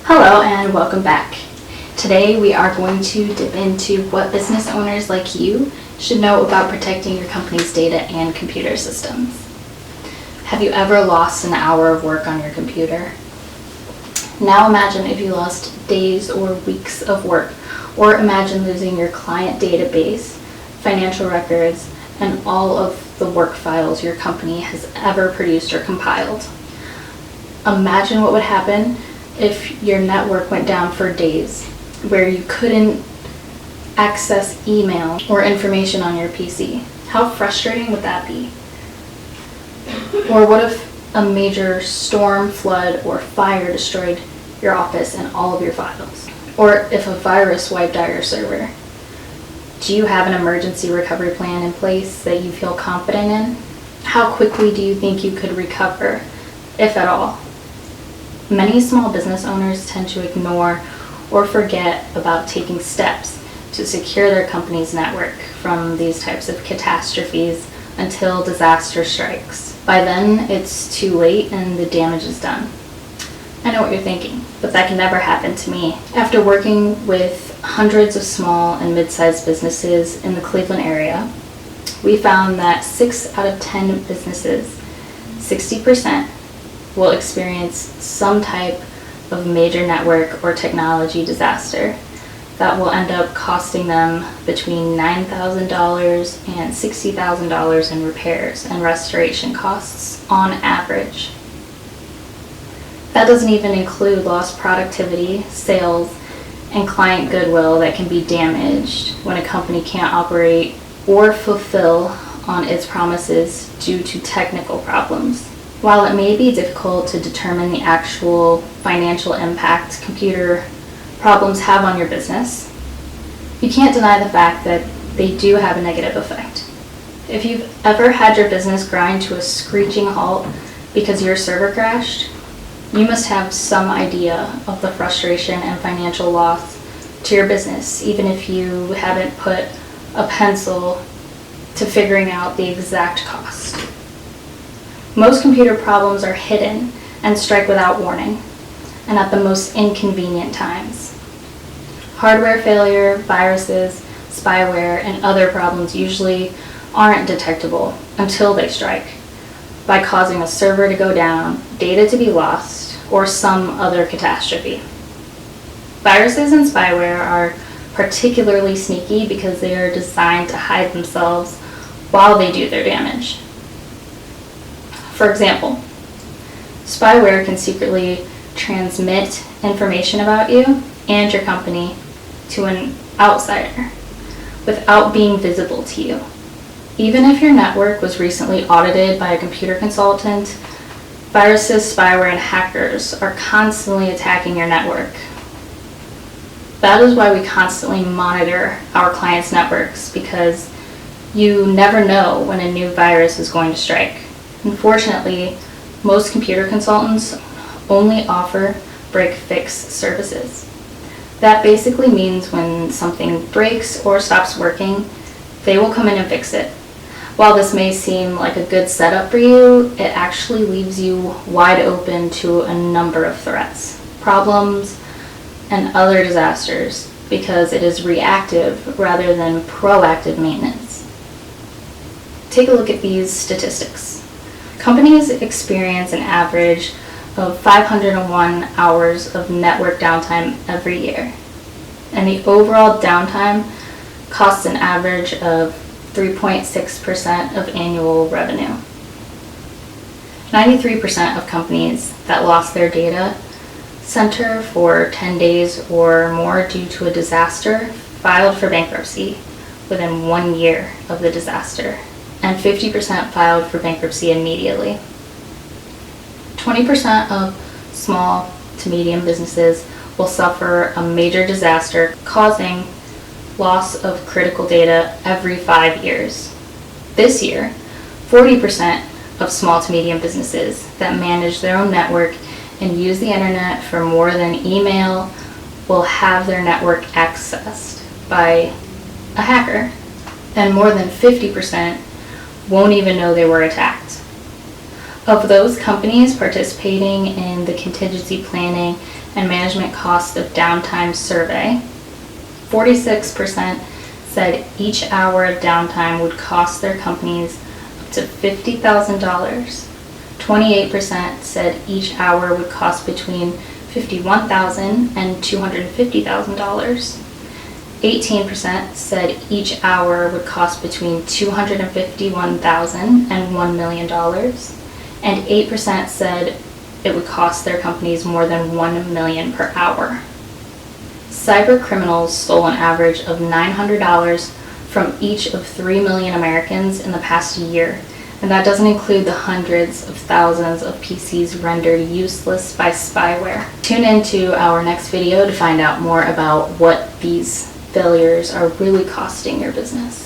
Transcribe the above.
Hello and welcome back. Today we are going to dip into what business owners like you should know about protecting your company's data and computer systems. Have you ever lost an hour of work on your computer? Now imagine if you lost days or weeks of work, or imagine losing your client database, financial records, and all of the work files your company has ever produced or compiled. Imagine what would happen if your network went down for days, where you couldn't access email or information on your PC. How frustrating would that be? Or what if a major storm, flood, or fire destroyed your office and all of your files? Or if a virus wiped out your server? Do you have an emergency recovery plan in place that you feel confident in? How quickly do you think you could recover, if at all? Many small business owners tend to ignore or forget about taking steps to secure their company's network from these types of catastrophes until disaster strikes. By then, it's too late and the damage is done. I know what you're thinking, but that can never happen to me. After working with hundreds of small and mid-sized businesses in the Cleveland area, we found that 6 out of 10 businesses, 60%, will experience some type of major network or technology disaster that will end up costing them between $9,000 and $60,000 in repairs and restoration costs on average. That doesn't even include lost productivity, sales, and client goodwill that can be damaged when a company can't operate or fulfill on its promises due to technical problems. While it may be difficult to determine the actual financial impact computer problems have on your business, you can't deny the fact that they do have a negative effect. If you've ever had your business grind to a screeching halt because your server crashed, you must have some idea of the frustration and financial loss to your business, even if you haven't put a pencil to figuring out the exact cost. Most computer problems are hidden and strike without warning, and at the most inconvenient times. Hardware failure, viruses, spyware, and other problems usually aren't detectable until they strike, by causing a server to go down, data to be lost, or some other catastrophe. Viruses and spyware are particularly sneaky because they are designed to hide themselves while they do their damage. For example, spyware can secretly transmit information about you and your company to an outsider without being visible to you. Even if your network was recently audited by a computer consultant, viruses, spyware, and hackers are constantly attacking your network. That is why we constantly monitor our clients' networks, because you never know when a new virus is going to strike. Unfortunately, most computer consultants only offer break-fix services. That basically means when something breaks or stops working, they will come in and fix it. While this may seem like a good setup for you, it actually leaves you wide open to a number of threats, problems, and other disasters, because it is reactive rather than proactive maintenance. Take a look at these statistics. Companies experience an average of 501 hours of network downtime every year, and the overall downtime costs an average of 3.6% of annual revenue. 93% of companies that lost their data center for 10 days or more due to a disaster filed for bankruptcy within 1 year of the disaster, and 50% filed for bankruptcy immediately. 20% of small to medium businesses will suffer a major disaster causing loss of critical data every 5 years. This year, 40% of small to medium businesses that manage their own network and use the internet for more than email will have their network accessed by a hacker, and more than 50% won't even know they were attacked. Of those companies participating in the contingency planning and management cost of downtime survey, 46% said each hour of downtime would cost their companies up to $50,000. 28% said each hour would cost between $51,000 and $250,000. 18% said each hour would cost between $251,000 and $1 million. And 8% said it would cost their companies more than $1 million per hour. Cyber criminals stole an average of $900 from each of 3 million Americans in the past year, and that doesn't include the hundreds of thousands of PCs rendered useless by spyware. Tune into our next video to find out more about what these failures are really costing your business.